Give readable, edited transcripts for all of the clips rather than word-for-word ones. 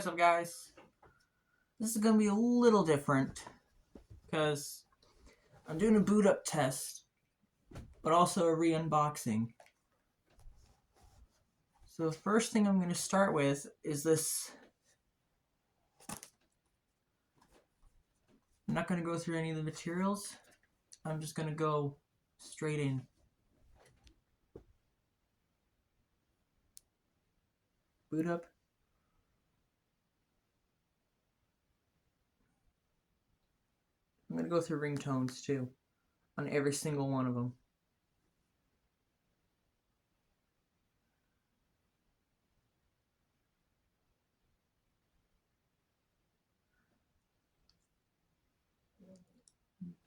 is up, guys? This is going to be a little different because I'm doing a boot up test, but also a re-unboxing. So the first thing I'm going to start with is this. I'm not going to go through any of the materials. I'm just going to go straight in. Boot up. I'm going to go through ringtones too, on every single one of them.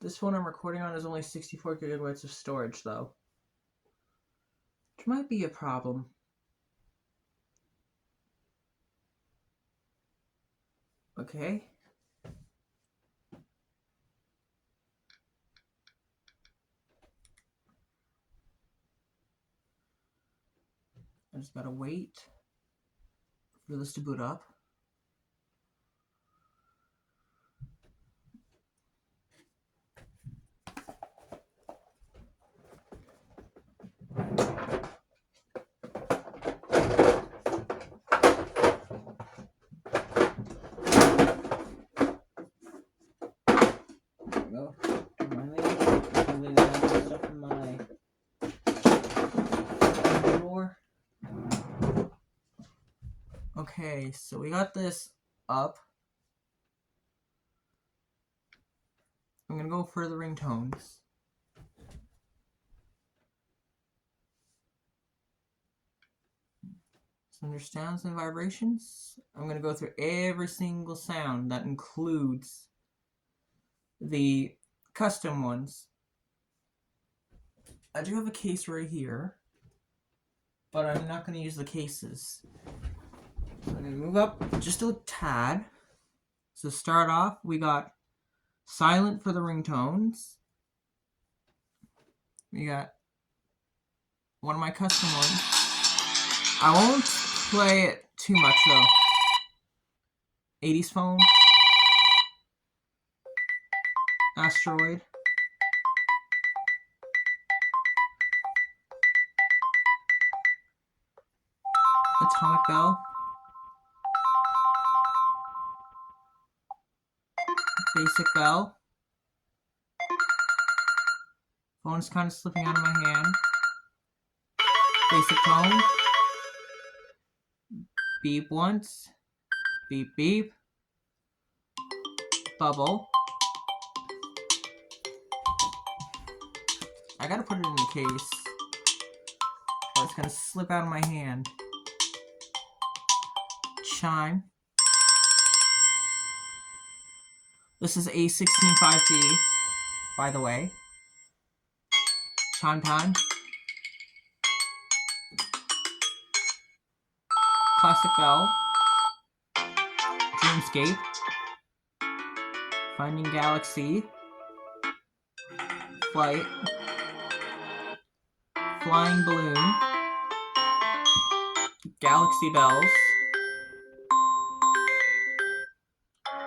This one I'm recording on is only 64 gigabytes of storage though, which might be a problem. Okay. I just gotta wait for this to boot up. Go. Finally, that stuff in my drawer. Okay, so we got this up. I'm gonna go for the ringtones. So under sounds and vibrations, I'm gonna go through every single sound that includes the custom ones. I do have a case right here, but I'm not going to use the cases. So I'm going to move up just a tad. So start off, we got silent for the ringtones. We got one of my custom ones. I won't play it too much though. 80s phone. Asteroid. Atomic bell. Basic bell. Phone's kind of slipping out of my hand. Basic tone. Beep once. Beep beep. Bubble. I gotta put it in the case, or it's gonna slip out of my hand. Chime. This is A16 5G, by the way. Chime time. Classic bell. Dreamscape. Finding Galaxy. Flight. Flying balloon. Galaxy bells.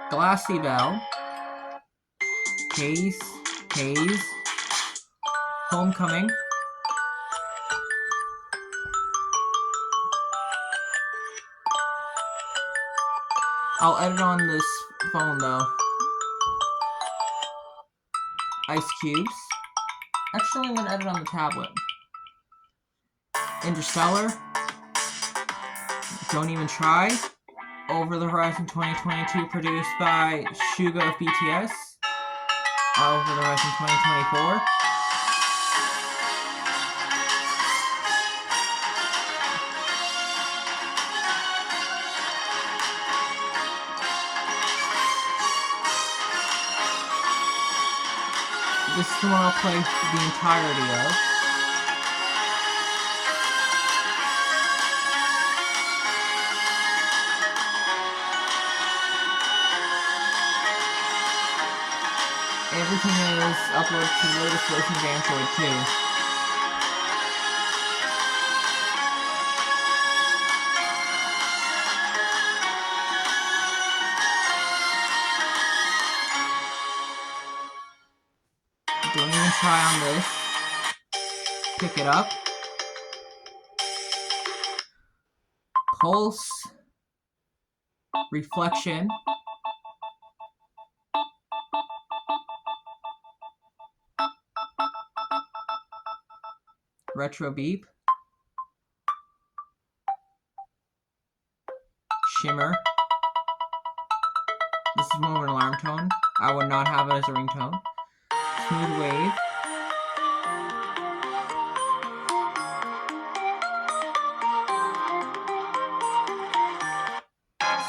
Glassy bell. Haze. Haze. Homecoming. I'll edit on this phone though. Ice cubes. Actually, I'm gonna edit on the tablet. Interstellar. Don't Even Try. Over the Horizon 2022, produced by Suga of BTS. Over the Horizon 2024. This is the one I'll play the entirety of. Everything is uploaded to the latest version of Android too. gonna try on this. Pick it up. Pulse. Reflection. Retro beep. Shimmer. This is more of an alarm tone. I would not have it as a ringtone. Smooth wave.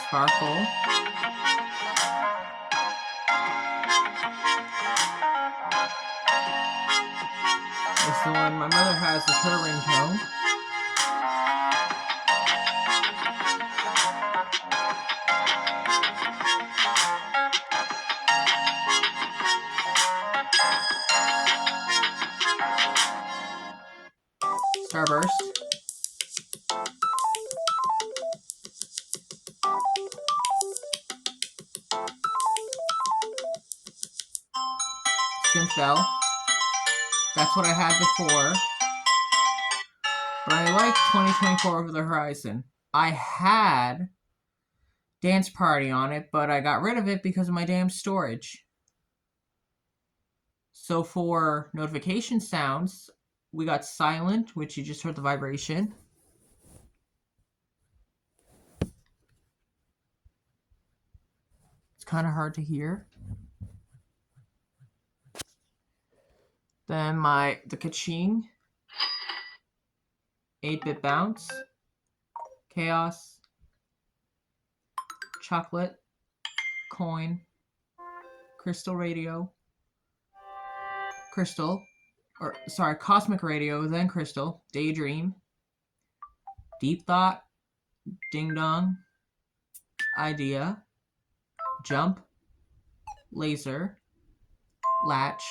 Sparkle. This is the one my mother has as her ringtone. Starburst. Synth bell. That's what I had before. But I like 2024 Over the Horizon. I had Dance Party on it, but I got rid of it because of my damn storage. So for notification sounds, we got silent, which you just heard the vibration. It's kind of hard to hear. Then the kaching, 8-bit bounce, chaos, chocolate, coin, crystal radio, cosmic radio, then crystal, daydream, deep thought, ding dong, idea, jump, laser, latch,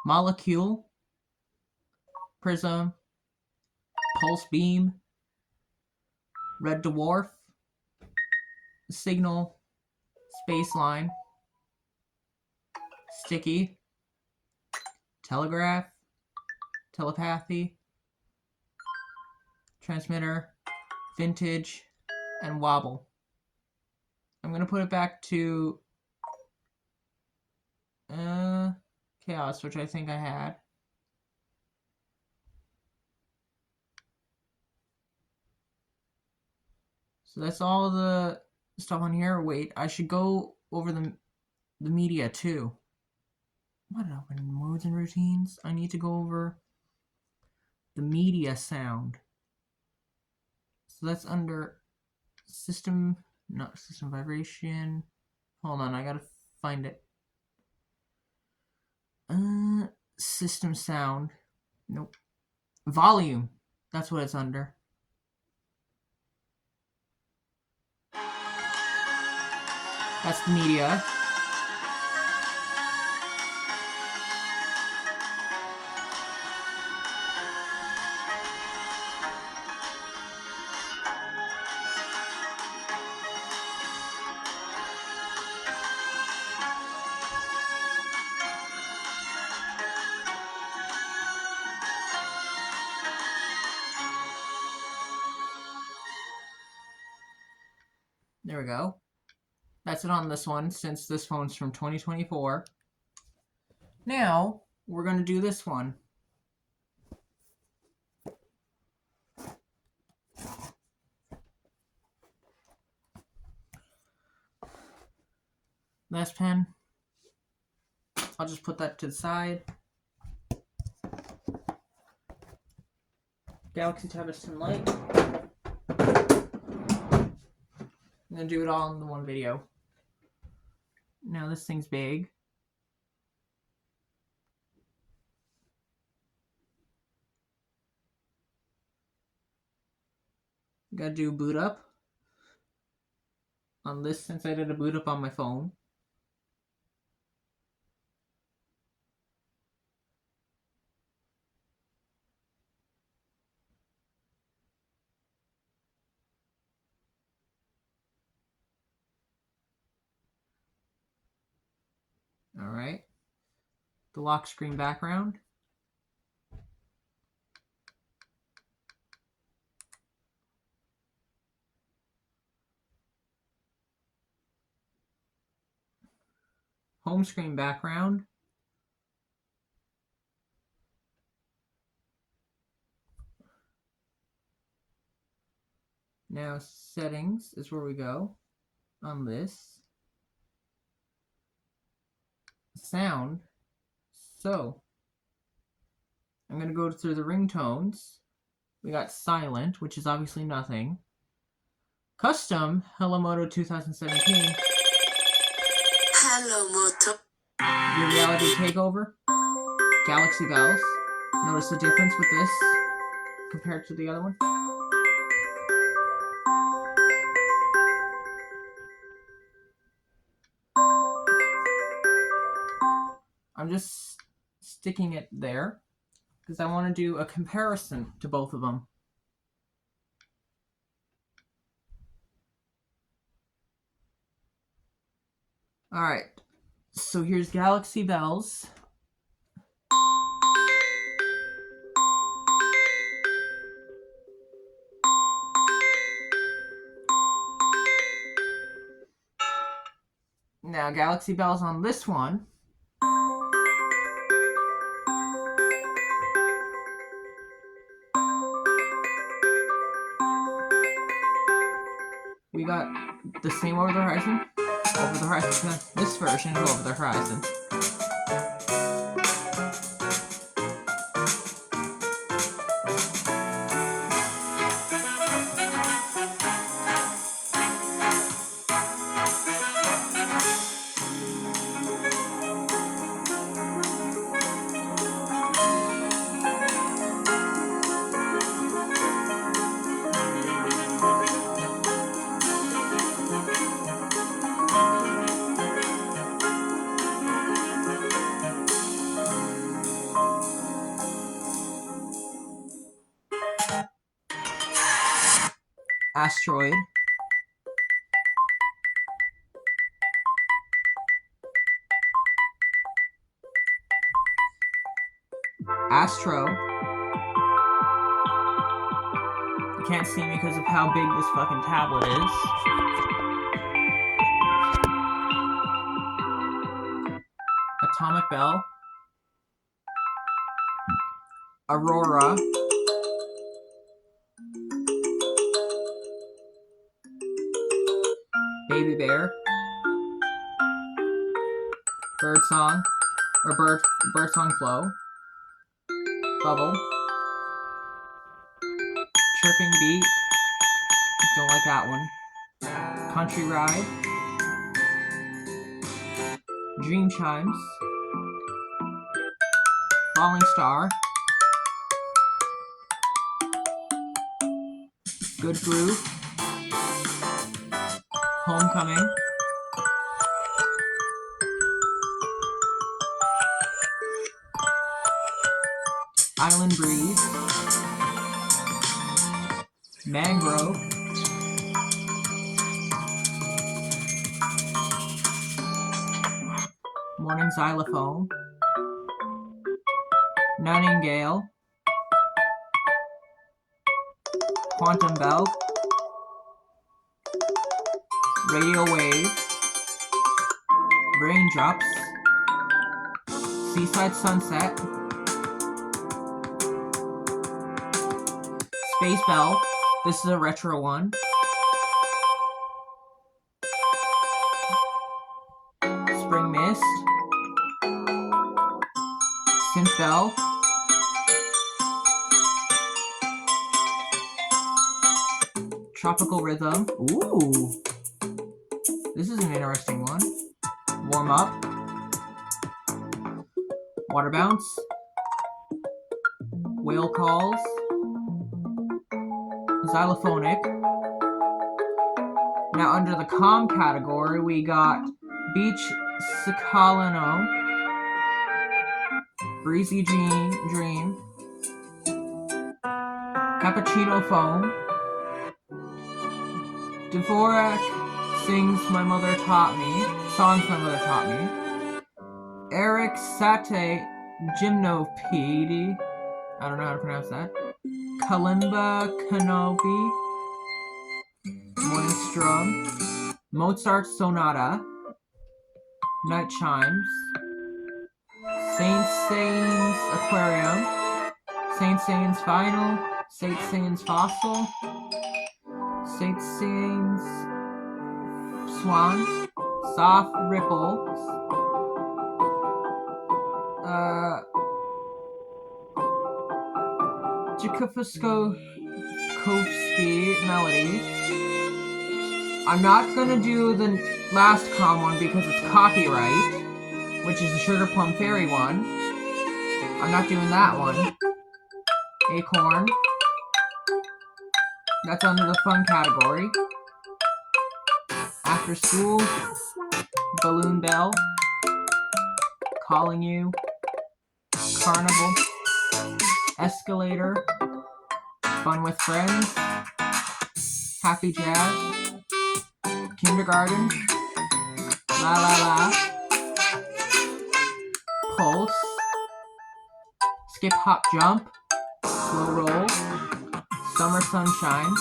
molecule, prism, pulse beam, red dwarf, signal, spaceline, sticky, telegraph, telepathy, transmitter, vintage, and wobble. I'm going to put it back to chaos, which I think I had. So that's all the stuff on here. Wait, I should go over the media too. What open modes and routines? I need to go over the media sound. So that's under system, not system vibration. Hold on, I gotta find it. System sound. Nope. Volume. That's what it's under. That's the media. There we go. That's it on this one, since this phone's from 2024. Now, we're going to do this one. Last pen. I'll just put that to the side. Galaxy Tab S10 Lite. I'm going to do it all in the one video. Now this thing's big. Gotta do boot up on this, since I did a boot up on my phone. Alright. the lock screen background. Home screen background. Now settings is where we go on this. Sound. So I'm going to go through the ringtones. We got silent, which is obviously nothing. Custom, Hello Moto 2017. Hello Moto. Your reality takeover. Galaxy Bells. Notice the difference with this compared to the other one. I'm just sticking it there because I want to do a comparison to both of them. Alright, so here's Galaxy Bells. Now Galaxy Bells on this one. We got the same over the horizon. Over the horizon. This version is over the horizon. Asteroid. Astro. You can't see me because of how big this fucking tablet is. Atomic Bell. Aurora. Baby Bear. Bird Song. Or Bird Song Flow. Bubble. Chirping Beat. Don't like that one. Country Ride. Dream Chimes. Falling Star. Good Groove. Homecoming. Island Breeze. Mangrove. Morning Xylophone. Nightingale. Quantum Bell. Radio Wave. Raindrops. Seaside Sunset. Space Bell. This is a retro one. Spring Mist. Synth Bell. Tropical Rhythm. Ooh. This is an interesting one. Warm Up. Water Bounce. Whale Calls. Xylophonic. Now under the calm category, we got Beach Cicalino, Breezy Dream, Cappuccino Foam, Dvorak Sings My Mother Taught Me, Songs My Mother Taught Me, Eric Sate Gymnopede. I don't know how to pronounce that. Kalimba Kanobi. Morning Strum. Mozart Sonata. Night Chimes. Saint Sains Aquarium. Saint Sains Final. Saint Sains Fossil. Saint Sains Swan. Soft Ripples. Tchaikovsky Melody. I'm not gonna do the last calm one because it's copyright, which is the Sugar Plum Fairy one. I'm not doing that one. Acorn. That's under the fun category. After School. Balloon Bell. Calling You. Carnival. Escalator. Fun with Friends. Happy Jazz. Kindergarten. La La La. Pulse. Skip Hop Jump. Slow Roll. Summer Sunshine.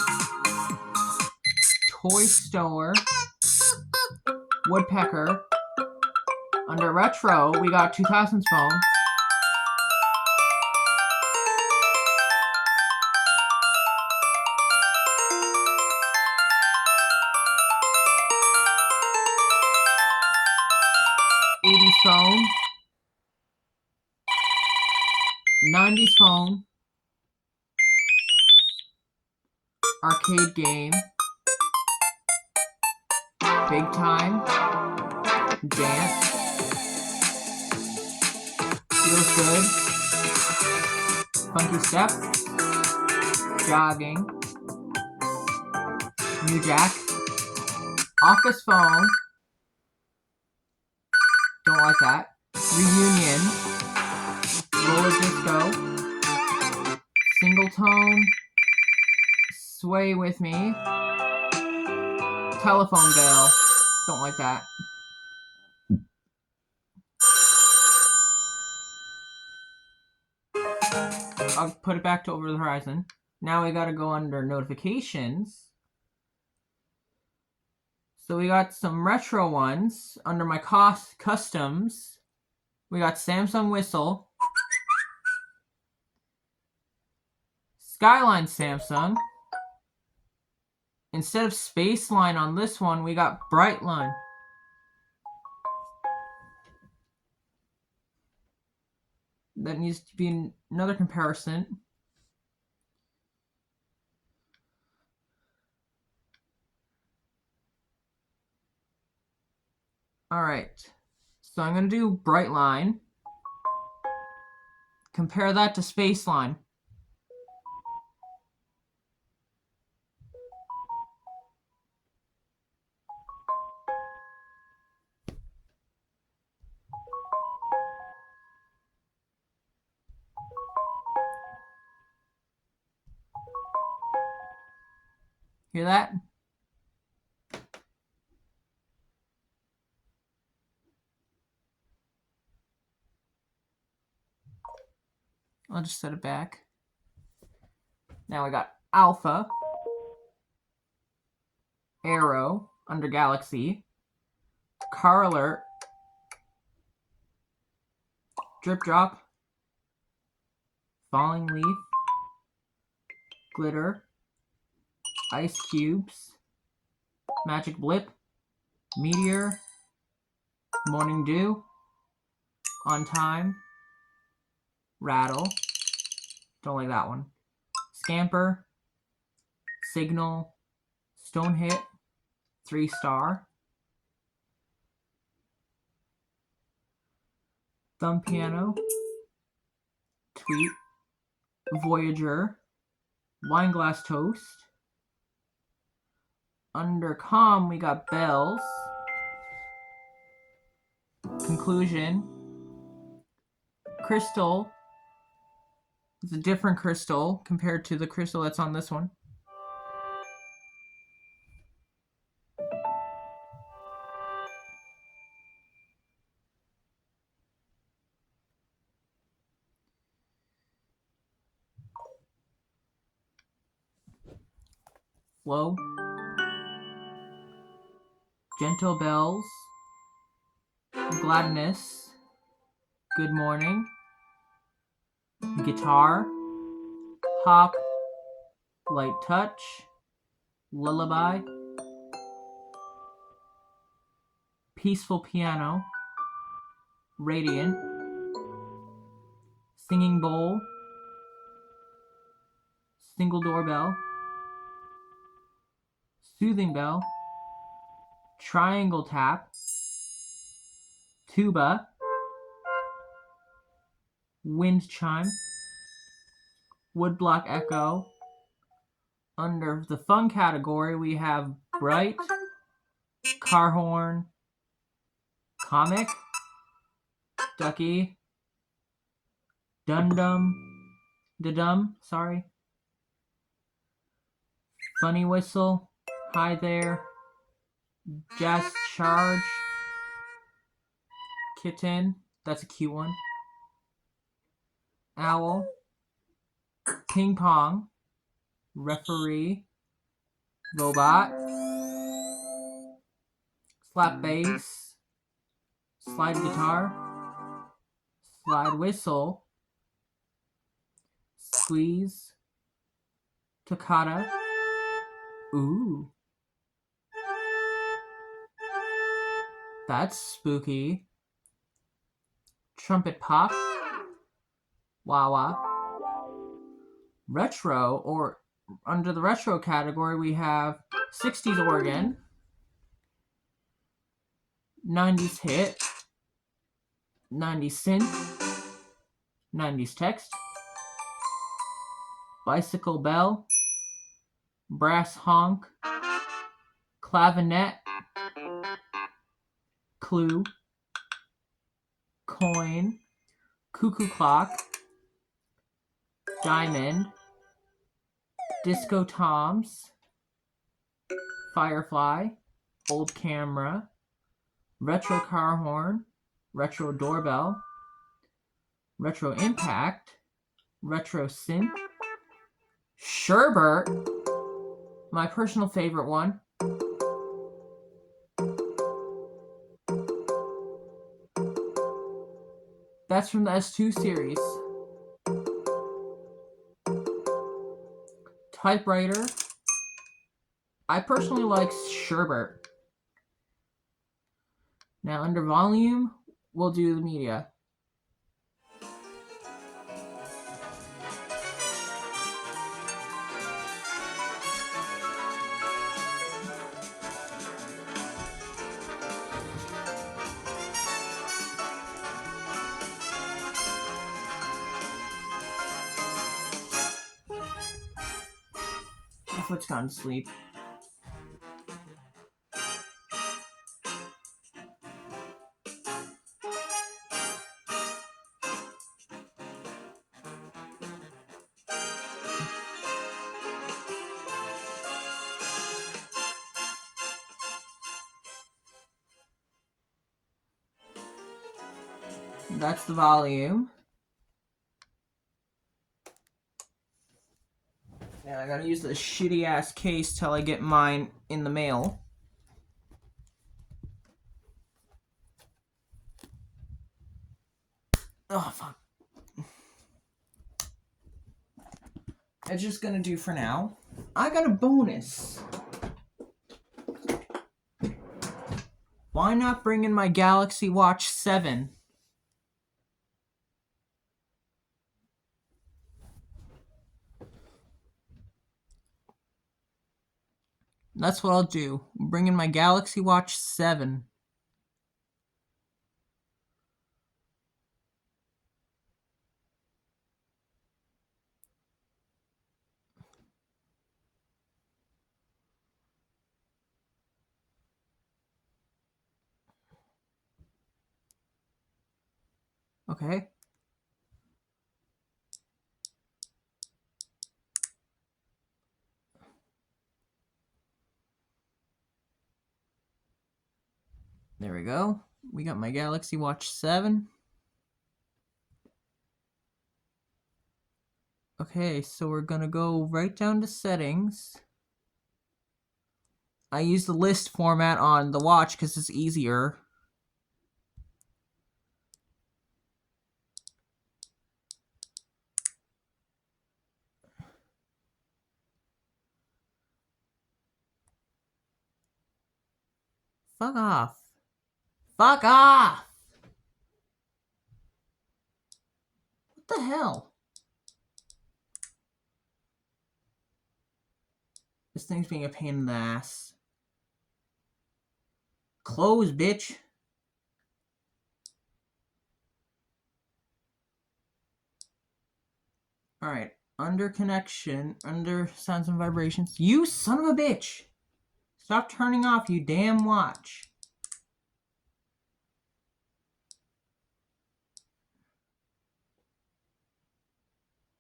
Toy Store. Woodpecker. Under Retro, we got 2000s Phone. '80s Phone. '90s Phone. Arcade Game. Big Time. Dance. Feels Good. Funky Step. Jogging. New Jack. Office Phone. Don't like that. Reunion. Roller Disco. Single Tone. Sway With Me. Telephone Bell. Don't like that. I'll put it back to Over the Horizon. Now we gotta go under Notifications. So we got some retro ones. Under my customs, we got Samsung Whistle. Skyline Samsung. Instead of Spaceline on this one, we got Brightline. That needs to be another comparison. Alright, so I'm going to do Brightline. Compare that to Spaceline. Hear that? I'll just set it back. Now we got Alpha, Arrow, under Galaxy, Car Alert, Drip Drop, Falling Leaf, Glitter, Ice Cubes, Magic Blip, Meteor, Morning Dew, On Time, Rattle, don't like that one, Scamper, Signal, Stone Hit, 3-star, Thumb Piano, Tweet, Voyager, Wineglass Toast. Under Com, we got Bells, Conclusion, Crystal. It's a different crystal compared to the crystal that's on this one. flow, gentle bells, gladness, good morning, guitar, hop, light touch, lullaby, peaceful piano, radiant, singing bowl, single doorbell, soothing bell, triangle tap, tuba, wind chime, woodblock echo. Under the fun category, we have bright, car horn, comic, ducky, da-dum, sorry, funny whistle, hi there, jazz charge, kitten, that's a cute one, owl, ping pong, referee, robot, slap bass, slide guitar, slide whistle, squeeze, toccata, ooh, that's spooky, trumpet pop, wah wah, retro, or under the retro category we have 60s organ, 90s hit, 90s synth, 90s text, bicycle bell, brass honk, clavinet, clue, coin, cuckoo clock, diamond, disco toms, firefly, old camera, retro car horn, retro doorbell, retro impact, retro synth, sherbert, my personal favorite one, that's from the S2 series, typewriter, I personally like sherbert. Now under volume, we'll do the media. My foot's gone to sleep. That's the volume. Now I gotta use this shitty ass case till I get mine in the mail. Oh, fuck. It's just gonna do for now. I got a bonus. Why not bring in my Galaxy Watch 7? That's what I'll do. Bring in my Galaxy Watch 7. Okay. There we go. We got my Galaxy Watch 7. Okay, so we're gonna go right down to settings. I use the list format on the watch because it's easier. Fuck off. Fuck off! What the hell? This thing's being a pain in the ass. Close, bitch. Alright. Under connection. Under sounds and vibrations. You son of a bitch! Stop turning off, you damn watch.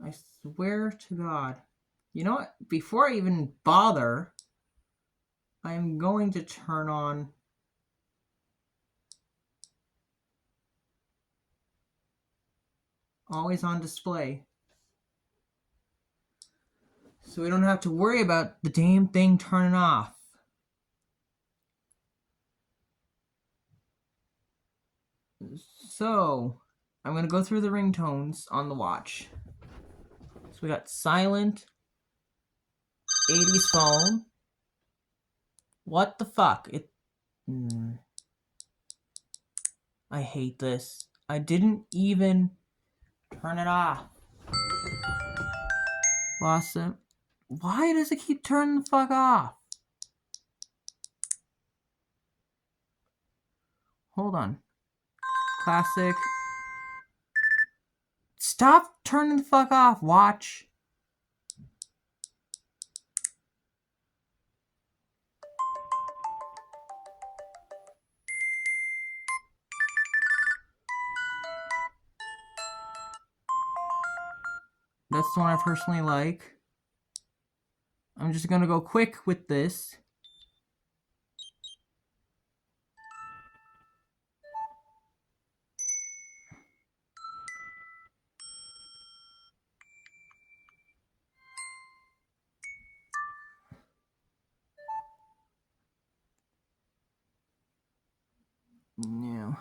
I swear to God. You know what? Before I even bother, I'm going to turn on always on display. So we don't have to worry about the damn thing turning off. So, I'm going to go through the ringtones on the watch. So we got silent, 80s phone. What the fuck? I hate this. I didn't even turn it off. Lost it. Why does it keep turning the fuck off? Hold on. Classic. Stop turning the fuck off, watch. That's the one I personally like. I'm just gonna go quick with this. No.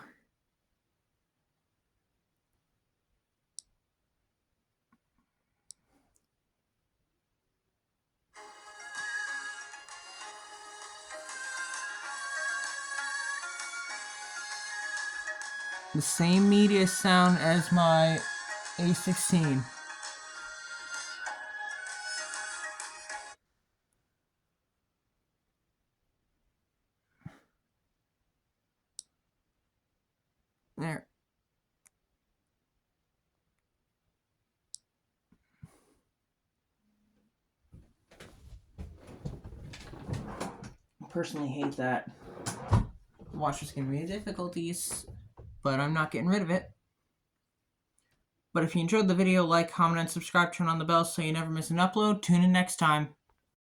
The same media sound as my A16. There. I personally hate that. The watch is giving me difficulties, but I'm not getting rid of it. But if you enjoyed the video, like, comment, and subscribe, turn on the bell so you never miss an upload. Tune in next time.